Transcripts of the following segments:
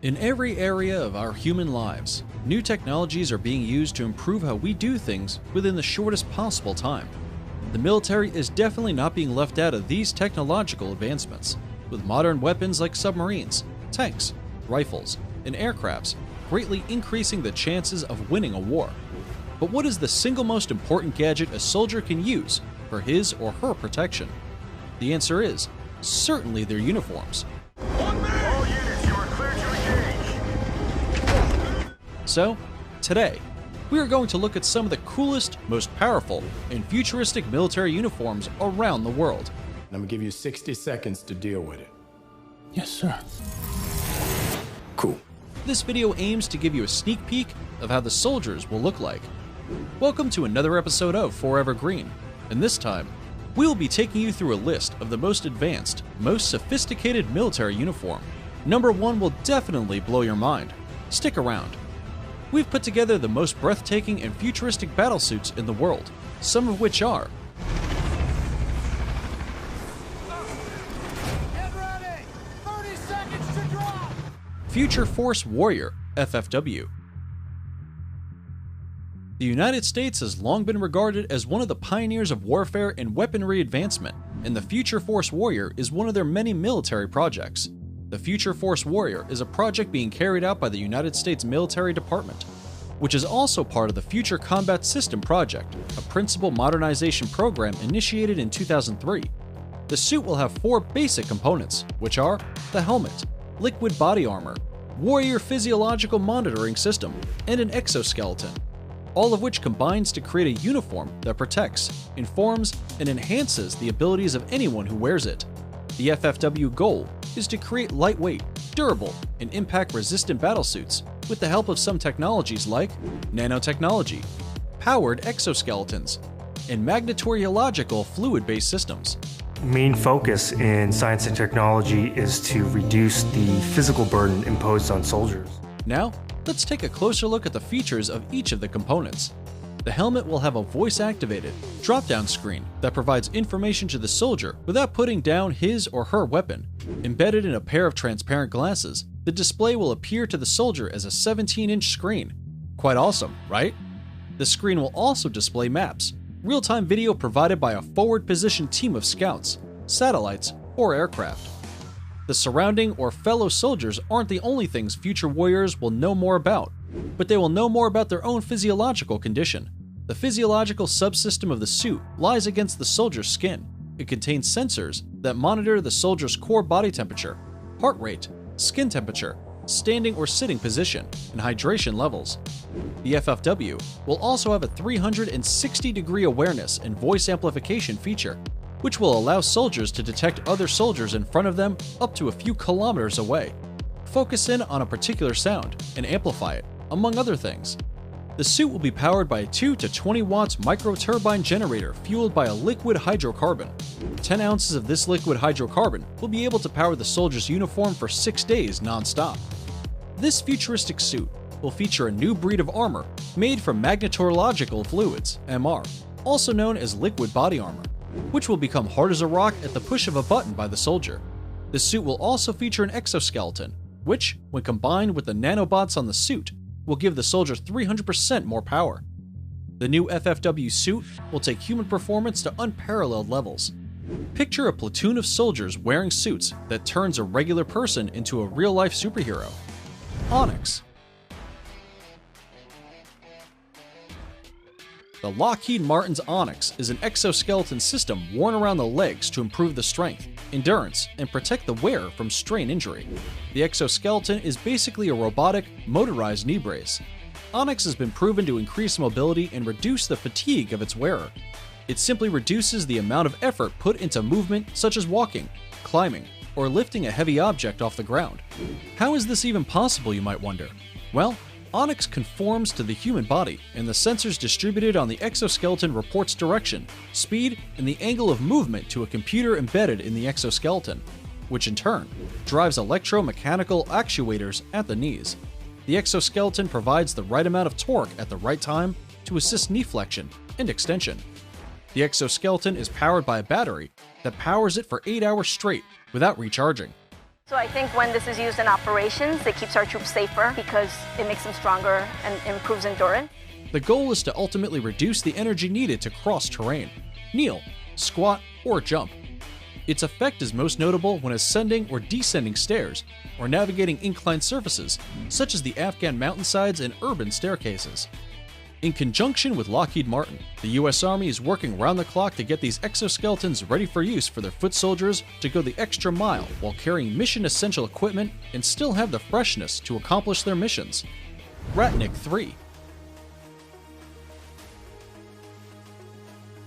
In every area of our human lives, new technologies are being used to improve how we do things within the shortest possible time. The military is definitely not being left out of these technological advancements, with modern weapons like submarines, tanks, rifles, and aircrafts greatly increasing the chances of winning a war. But what is the single most important gadget a soldier can use for his or her protection? The answer is certainly their uniforms. All units, you are clear to engage. So, today, we are going to look at some of the coolest, most powerful, and futuristic military uniforms around the world. I'm gonna give you 60 seconds to deal with it. Yes, sir. Cool. This video aims to give you a sneak peek of how the soldiers will look like. Welcome to another episode of Forever Green, and this time, we will be taking you through a list of the most advanced, most sophisticated military uniform. Number 1 will definitely blow your mind. Stick around. We've put together the most breathtaking and futuristic battlesuits in the world, some of which are Get ready! 30 seconds to drop! Future Force Warrior, FFW. The United States has long been regarded as one of the pioneers of warfare and weaponry advancement, and the Future Force Warrior is one of their many military projects. The Future Force Warrior is a project being carried out by the United States Military Department, which is also part of the Future Combat System Project, a principal modernization program initiated in 2003. The suit will have 4 basic components, which are the helmet, liquid body armor, warrior physiological monitoring system, and an exoskeleton, all of which combines to create a uniform that protects, informs, and enhances the abilities of anyone who wears it. The FFW goal is to create lightweight, durable, and impact-resistant battlesuits with the help of some technologies like nanotechnology, powered exoskeletons, and magnetorological fluid-based systems. Main focus in science and technology is to reduce the physical burden imposed on soldiers. Now, let's take a closer look at the features of each of the components. The helmet will have a voice-activated, drop-down screen that provides information to the soldier without putting down his or her weapon. Embedded in a pair of transparent glasses, the display will appear to the soldier as a 17-inch screen. Quite awesome, right? The screen will also display maps, real-time video provided by a forward-positioned team of scouts, satellites, or aircraft. The surrounding or fellow soldiers aren't the only things future warriors will know more about, but they will know more about their own physiological condition. The physiological subsystem of the suit lies against the soldier's skin. It contains sensors that monitor the soldier's core body temperature, heart rate, skin temperature, standing or sitting position, and hydration levels. The FFW will also have a 360-degree awareness and voice amplification feature, which will allow soldiers to detect other soldiers in front of them up to a few kilometers away, focus in on a particular sound, and amplify it, among other things. The suit will be powered by a 2 to 20 watts microturbine generator fueled by a liquid hydrocarbon. 10 ounces of this liquid hydrocarbon will be able to power the soldier's uniform for 6 days non-stop. This futuristic suit will feature a new breed of armor made from magnetorological fluids, MR, also known as liquid body armor, which will become hard as a rock at the push of a button by the soldier. The suit will also feature an exoskeleton, which, when combined with the nanobots on the suit, will give the soldier 300% more power. The new FFW suit will take human performance to unparalleled levels. Picture a platoon of soldiers wearing suits that turns a regular person into a real-life superhero. Onyx. The Lockheed Martin's Onyx is an exoskeleton system worn around the legs to improve the strength, endurance, and protect the wearer from strain injury. The exoskeleton is basically a robotic, motorized knee brace. Onyx has been proven to increase mobility and reduce the fatigue of its wearer. It simply reduces the amount of effort put into movement such as walking, climbing, or lifting a heavy object off the ground. How is this even possible, you might wonder? Well, Onyx conforms to the human body, and the sensors distributed on the exoskeleton reports direction, speed, and the angle of movement to a computer embedded in the exoskeleton, which in turn drives electromechanical actuators at the knees. The exoskeleton provides the right amount of torque at the right time to assist knee flexion and extension. The exoskeleton is powered by a battery that powers it for 8 hours straight without recharging. So I think when this is used in operations, it keeps our troops safer because it makes them stronger and improves endurance. The goal is to ultimately reduce the energy needed to cross terrain, kneel, squat, or jump. Its effect is most notable when ascending or descending stairs, or navigating inclined surfaces, such as the Afghan mountainsides and urban staircases. In conjunction with Lockheed Martin, the US Army is working round the clock to get these exoskeletons ready for use for their foot soldiers to go the extra mile while carrying mission-essential equipment and still have the freshness to accomplish their missions. Ratnik 3.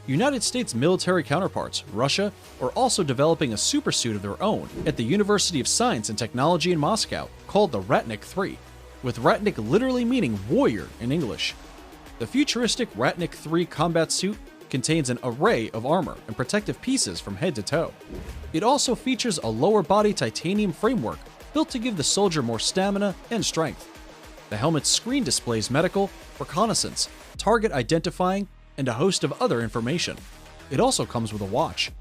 United States military counterparts, Russia, are also developing a supersuit of their own at the University of Science and Technology in Moscow called the Ratnik 3, with Ratnik literally meaning warrior in English. The futuristic Ratnik 3 combat suit contains an array of armor and protective pieces from head to toe. It also features a lower body titanium framework built to give the soldier more stamina and strength. The helmet's screen displays medical, reconnaissance, target identifying, and a host of other information. It also comes with a watch.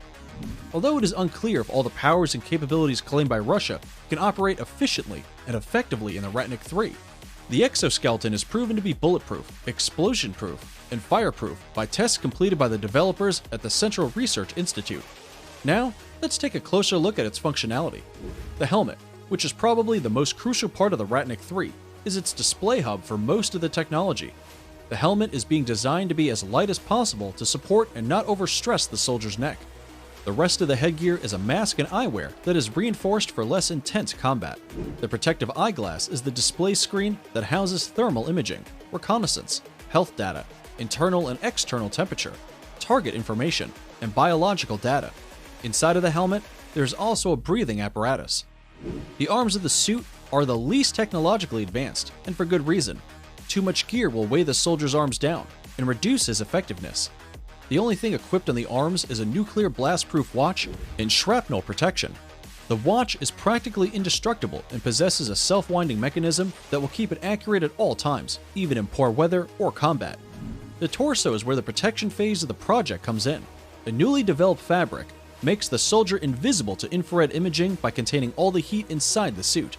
Although it is unclear if all the powers and capabilities claimed by Russia can operate efficiently and effectively in the Ratnik 3, the exoskeleton is proven to be bulletproof, explosion-proof, and fireproof by tests completed by the developers at the Central Research Institute. Now, let's take a closer look at its functionality. The helmet, which is probably the most crucial part of the Ratnik 3, is its display hub for most of the technology. The helmet is being designed to be as light as possible to support and not overstress the soldier's neck. The rest of the headgear is a mask and eyewear that is reinforced for less intense combat. The protective eyeglass is the display screen that houses thermal imaging, reconnaissance, health data, internal and external temperature, target information, and biological data. Inside of the helmet, there's also a breathing apparatus. The arms of the suit are the least technologically advanced, and for good reason. Too much gear will weigh the soldier's arms down and reduce his effectiveness. The only thing equipped on the arms is a nuclear blast-proof watch and shrapnel protection. The watch is practically indestructible and possesses a self-winding mechanism that will keep it accurate at all times, even in poor weather or combat. The torso is where the protection phase of the project comes in. A newly developed fabric makes the soldier invisible to infrared imaging by containing all the heat inside the suit.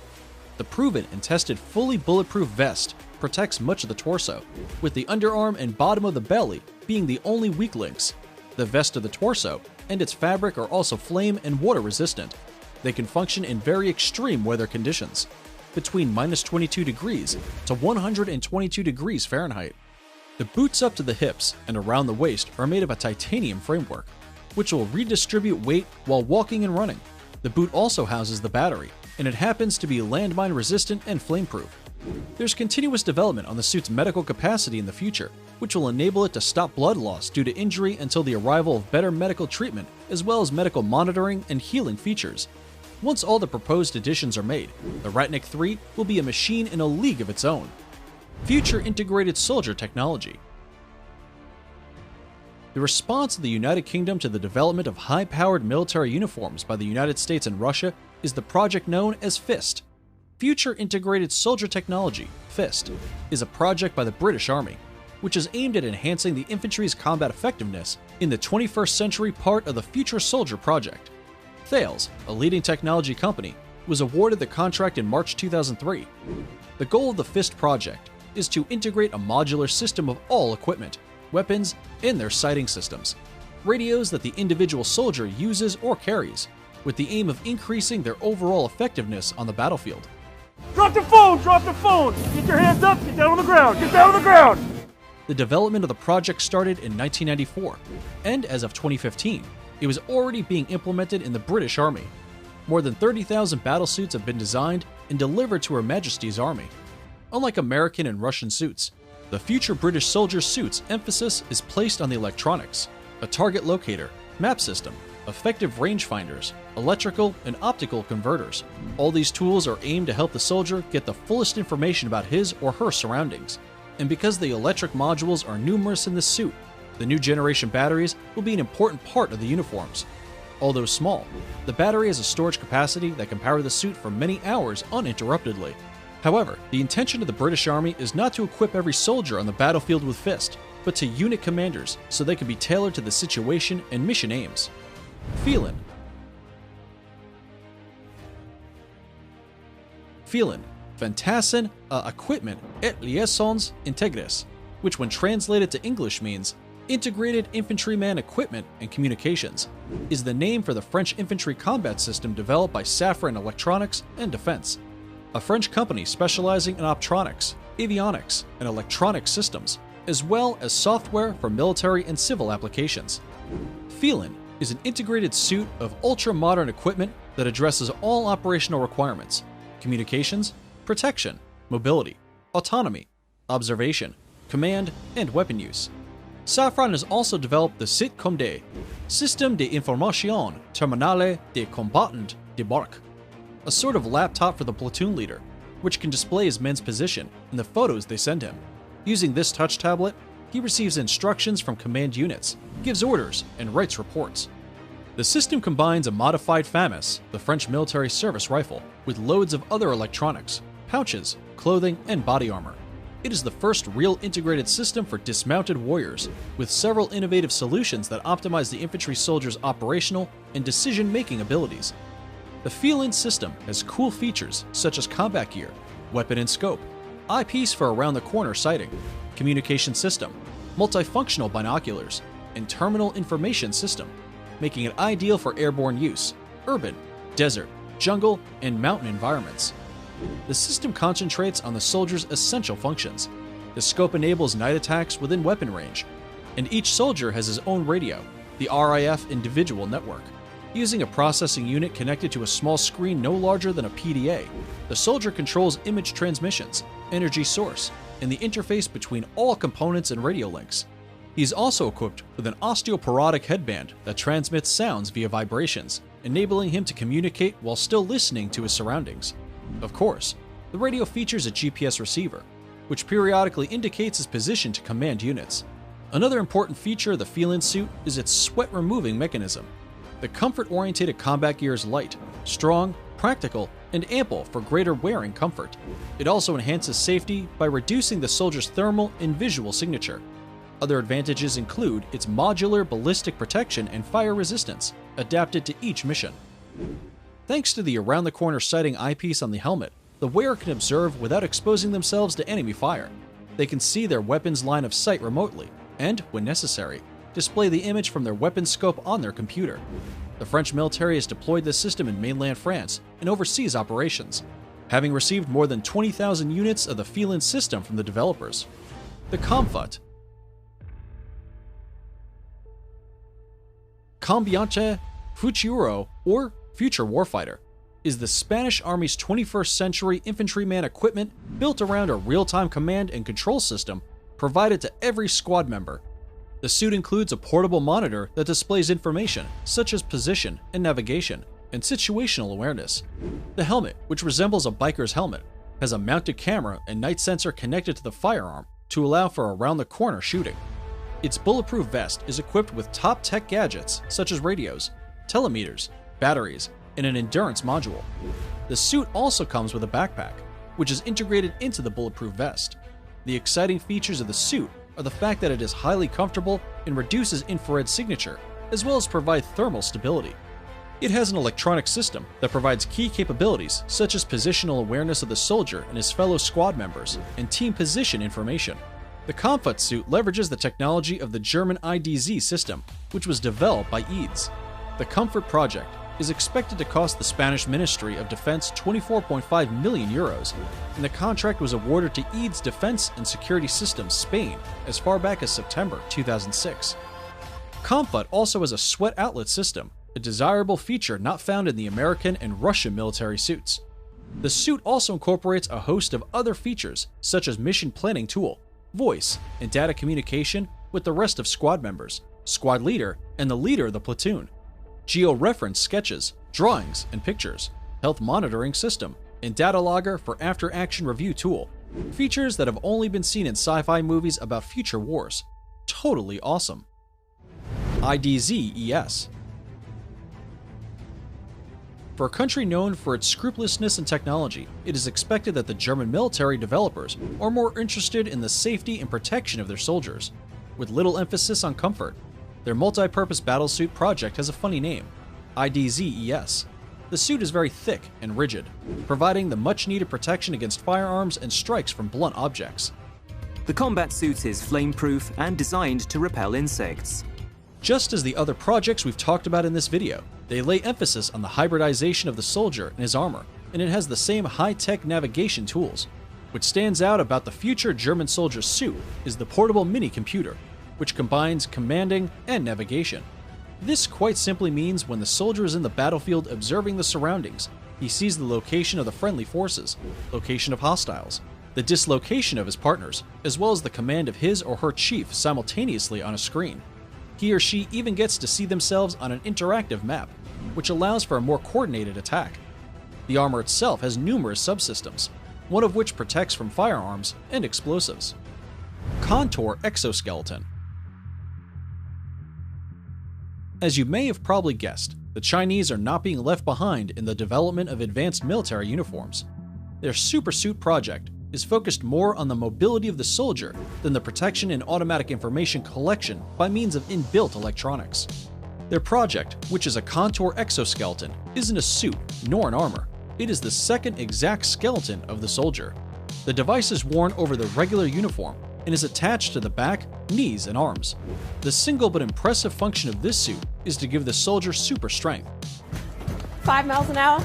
The proven and tested fully bulletproof vest protects much of the torso, with the underarm and bottom of the belly being the only weak links. The vest of the torso and its fabric are also flame and water resistant. They can function in very extreme weather conditions, between -22 degrees to 122 degrees Fahrenheit. The boots up to the hips and around the waist are made of a titanium framework, which will redistribute weight while walking and running. The boot also houses the battery, and it happens to be landmine resistant and flameproof. There's continuous development on the suit's medical capacity in the future, which will enable it to stop blood loss due to injury until the arrival of better medical treatment, as well as medical monitoring and healing features. Once all the proposed additions are made, the Ratnik 3 will be a machine in a league of its own. Future integrated soldier technology. The response of the United Kingdom to the development of high-powered military uniforms by the United States and Russia is the project known as FIST. Future Integrated Soldier Technology, FIST, is a project by the British Army, which is aimed at enhancing the infantry's combat effectiveness in the 21st century part of the Future Soldier project. Thales, a leading technology company, was awarded the contract in March 2003. The goal of the FIST project is to integrate a modular system of all equipment, weapons, and their sighting systems, radios that the individual soldier uses or carries, with the aim of increasing their overall effectiveness on the battlefield. Drop the phone! Drop the phone! Get your hands up! Get down on the ground! Get down on the ground! The development of the project started in 1994, and as of 2015, it was already being implemented in the British Army. More than 30,000 battlesuits have been designed and delivered to Her Majesty's Army. Unlike American and Russian suits, the future British soldier suit's emphasis is placed on the electronics, a target locator, map system, effective rangefinders, electrical and optical converters. All these tools are aimed to help the soldier get the fullest information about his or her surroundings. And because the electric modules are numerous in this suit, the new generation batteries will be an important part of the uniforms. Although small, the battery has a storage capacity that can power the suit for many hours uninterruptedly. However, the intention of the British Army is not to equip every soldier on the battlefield with FIST, but to unit commanders so they can be tailored to the situation and mission aims. Feeling. Feeling, Fantassen Equipment et Liaisons Integres, which when translated to English means Integrated Infantryman Equipment and Communications, is the name for the French infantry combat system developed by Safran Electronics and Defense, a French company specializing in optronics, avionics, and electronic systems, as well as software for military and civil applications. Feeling is an integrated suit of ultra-modern equipment that addresses all operational requirements: communications, protection, mobility, autonomy, observation, command, and weapon use. Safran has also developed the SIT-COMDE, System de Information Terminale de Combattant de Barque, a sort of laptop for the platoon leader, which can display his men's position in the photos they send him. Using this touch tablet, he receives instructions from command units, gives orders, and writes reports. The system combines a modified FAMAS, the French military service rifle, with loads of other electronics, pouches, clothing, and body armor. It is the first real integrated system for dismounted warriors, with several innovative solutions that optimize the infantry soldiers' operational and decision-making abilities. The Feeling system has cool features such as combat gear, weapon and scope, eyepiece for around-the-corner sighting, communication system, multifunctional binoculars, and terminal information system, making it ideal for airborne use, urban, desert, jungle, and mountain environments. The system concentrates on the soldier's essential functions. The scope enables night attacks within weapon range, and each soldier has his own radio, the RIF individual network. Using a processing unit connected to a small screen no larger than a PDA, the soldier controls image transmissions, energy source, and the interface between all components and radio links. He is also equipped with an osteoporotic headband that transmits sounds via vibrations, enabling him to communicate while still listening to his surroundings. Of course, the radio features a GPS receiver, which periodically indicates his position to command units. Another important feature of the Feeling suit is its sweat-removing mechanism. The comfort-oriented combat gear is light, strong, practical, and ample for greater wearing comfort. It also enhances safety by reducing the soldier's thermal and visual signature. Other advantages include its modular ballistic protection and fire resistance, adapted to each mission. Thanks to the around-the-corner sighting eyepiece on the helmet, the wearer can observe without exposing themselves to enemy fire. They can see their weapon's line of sight remotely, and, when necessary, display the image from their weapon scope on their computer. The French military has deployed this system in mainland France and overseas operations, having received more than 20,000 units of the Feeling system from the developers. The Comfort. Combate Futuro, or Future Warfighter, is the Spanish Army's 21st century infantryman equipment built around a real-time command and control system provided to every squad member. The suit includes a portable monitor that displays information such as position and navigation and situational awareness. The helmet, which resembles a biker's helmet, has a mounted camera and night sensor connected to the firearm to allow for around-the-corner shooting. Its bulletproof vest is equipped with top-tech gadgets such as radios, telemeters, batteries, and an endurance module. The suit also comes with a backpack, which is integrated into the bulletproof vest. The exciting features of the suit are the fact that it is highly comfortable and reduces infrared signature, as well as provide thermal stability. It has an electronic system that provides key capabilities such as positional awareness of the soldier and his fellow squad members, and team position information. The Comfort suit leverages the technology of the German IDZ system, which was developed by EADS. The Comfort project is expected to cost the Spanish Ministry of Defense 24.5 million euros, and the contract was awarded to EADS Defense and Security Systems Spain as far back as September 2006. Comfort also has a sweat outlet system, a desirable feature not found in the American and Russian military suits. The suit also incorporates a host of other features such as mission planning tool, voice, and data communication with the rest of squad members, squad leader, and the leader of the platoon. Geo-reference sketches, drawings, and pictures, health monitoring system, and data logger for after-action review tool. Features that have only been seen in sci-fi movies about future wars. Totally awesome. IDZ-ES. For a country known for its scrupulousness in technology, it is expected that the German military developers are more interested in the safety and protection of their soldiers, with little emphasis on comfort. Their multi-purpose battlesuit project has a funny name, IDZ-ES. The suit is very thick and rigid, providing the much-needed protection against firearms and strikes from blunt objects. The combat suit is flame-proof and designed to repel insects. Just as the other projects we've talked about in this video, they lay emphasis on the hybridization of the soldier and his armor, and it has the same high-tech navigation tools. What stands out about the future German soldier's suit is the portable mini-computer, which combines commanding and navigation. This quite simply means when the soldier is in the battlefield observing the surroundings, he sees the location of the friendly forces, location of hostiles, the dislocation of his partners, as well as the command of his or her chief simultaneously on a screen. He or she even gets to see themselves on an interactive map, which allows for a more coordinated attack. The armor itself has numerous subsystems, one of which protects from firearms and explosives. Contour exoskeleton. As you may have probably guessed, the Chinese are not being left behind in the development of advanced military uniforms. Their Super Suit project is focused more on the mobility of the soldier than the protection and automatic information collection by means of inbuilt electronics. Their project, which is a contour exoskeleton, isn't a suit nor an armor. It is the second exact skeleton of the soldier. The device is worn over the regular uniform and is attached to the back, knees, and arms. The single but impressive function of this suit is to give the soldier super strength. 5 miles an hour.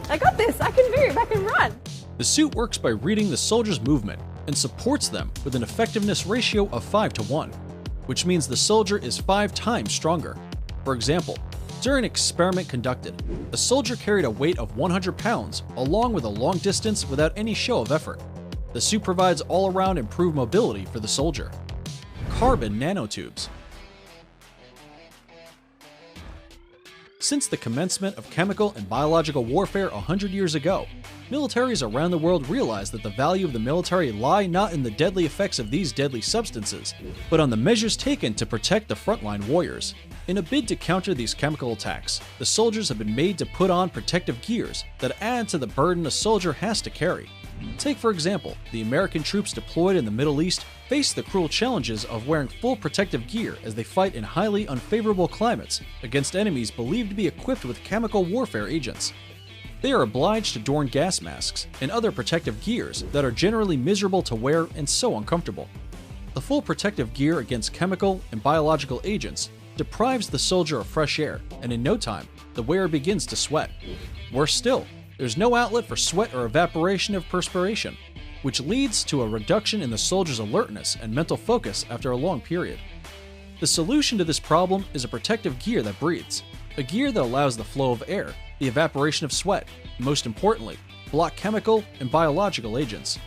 I got this, I can move, I can run. The suit works by reading the soldier's movement and supports them with an effectiveness ratio of 5-to-1, which means the soldier is 5 times stronger. For example, during an experiment conducted, a soldier carried a weight of 100 pounds along with a long distance without any show of effort. The suit provides all-around improved mobility for the soldier. Carbon nanotubes. Since the commencement of chemical and biological warfare 100 years ago, militaries around the world realized that the value of the military lie not in the deadly effects of these deadly substances, but on the measures taken to protect the frontline warriors. In a bid to counter these chemical attacks, the soldiers have been made to put on protective gears that add to the burden a soldier has to carry. Take, for example, the American troops deployed in the Middle East face the cruel challenges of wearing full protective gear as they fight in highly unfavorable climates against enemies believed to be equipped with chemical warfare agents. They are obliged to don gas masks and other protective gears that are generally miserable to wear and so uncomfortable. The full protective gear against chemical and biological agents deprives the soldier of fresh air, and in no time, the wearer begins to sweat. Worse still, there's no outlet for sweat or evaporation of perspiration, which leads to a reduction in the soldier's alertness and mental focus after a long period. The solution to this problem is a protective gear that breathes, a gear that allows the flow of air, the evaporation of sweat, and most importantly, block chemical and biological agents.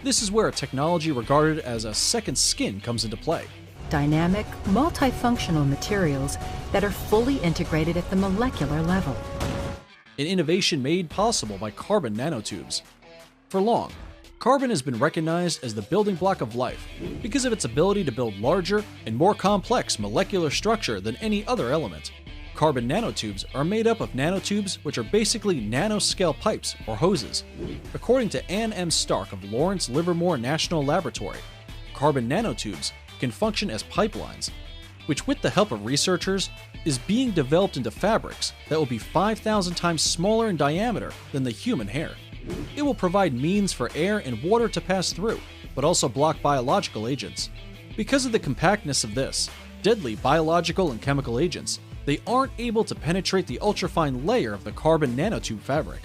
This is where a technology regarded as a second skin comes into play. Dynamic, multifunctional materials that are fully integrated at the molecular level. An innovation made possible by carbon nanotubes. For long, carbon has been recognized as the building block of life because of its ability to build larger and more complex molecular structure than any other element. Carbon nanotubes are made up of nanotubes, which are basically nanoscale pipes or hoses. According to Ann M. Stark of Lawrence Livermore National Laboratory, carbon nanotubes can function as pipelines, which with the help of researchers is being developed into fabrics that will be 5,000 times smaller in diameter than the human hair. It will provide means for air and water to pass through, but also block biological agents. Because of the compactness of this, deadly biological and chemical agents, they aren't able to penetrate the ultrafine layer of the carbon nanotube fabric.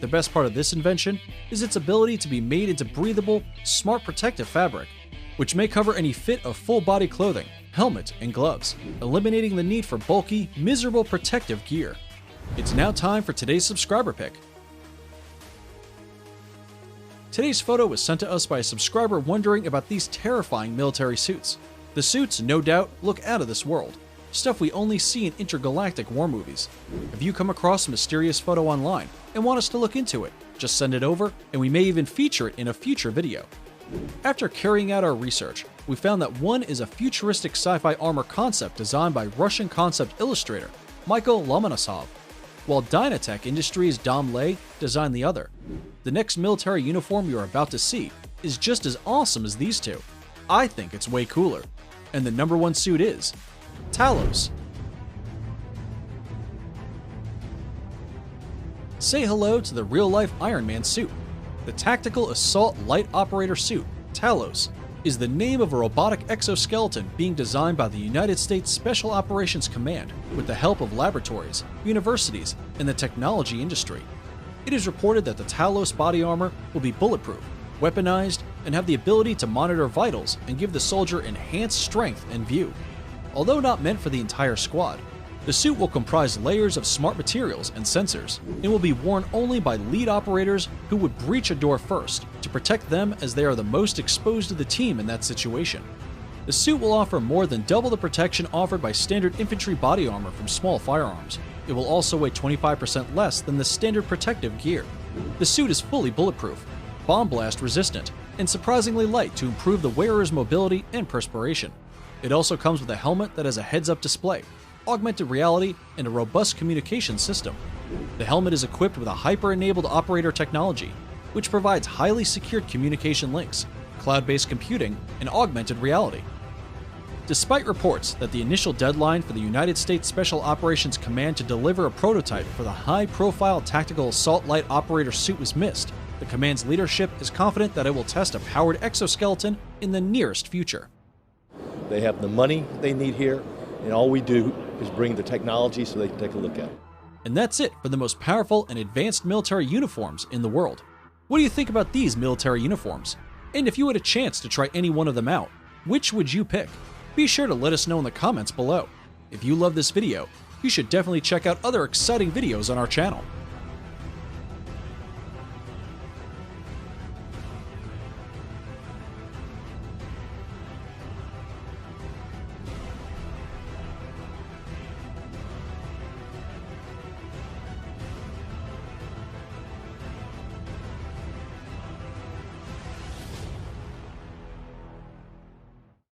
The best part of this invention is its ability to be made into breathable, smart protective fabric, which may cover any fit of full-body clothing, helmet, and gloves, eliminating the need for bulky, miserable protective gear. It's now time for today's subscriber pick. Today's photo was sent to us by a subscriber wondering about these terrifying military suits. The suits, no doubt, look out of this world. Stuff we only see in intergalactic war movies. If you come across a mysterious photo online and want us to look into it, just send it over and we may even feature it in a future video. After carrying out our research, we found that one is a futuristic sci-fi armor concept designed by Russian concept illustrator Michael Lomonosov, while Dynatech Industries' Dom Lay designed the other. The next military uniform you're about to see is just as awesome as these two. I think it's way cooler. And the #1 suit is Talos. Say hello to the real-life Iron Man suit. The Tactical Assault Light Operator Suit, TALOS, is the name of a robotic exoskeleton being designed by the United States Special Operations Command with the help of laboratories, universities, and the technology industry. It is reported that the TALOS body armor will be bulletproof, weaponized, and have the ability to monitor vitals and give the soldier enhanced strength and view. Although not meant for the entire squad, the suit will comprise layers of smart materials and sensors, and will be worn only by lead operators who would breach a door first to protect them, as they are the most exposed to the team in that situation. The suit will offer more than double the protection offered by standard infantry body armor from small firearms. It will also weigh 25% less than the standard protective gear. The suit is fully bulletproof, bomb blast resistant, and surprisingly light to improve the wearer's mobility and perspiration. It also comes with a helmet that has a heads-up display, augmented reality, and a robust communication system. The helmet is equipped with a hyper-enabled operator technology, which provides highly secured communication links, cloud-based computing, and augmented reality. Despite reports that the initial deadline for the United States Special Operations Command to deliver a prototype for the high-profile Tactical Assault Light Operator suit was missed, the command's leadership is confident that it will test a powered exoskeleton in the nearest future. They have the money they need here, and all we do is bring the technology so they can take a look at it. And that's it for the most powerful and advanced military uniforms in the world. What do you think about these military uniforms? And if you had a chance to try any one of them out, which would you pick? Be sure to let us know in the comments below. If you love this video, you should definitely check out other exciting videos on our channel.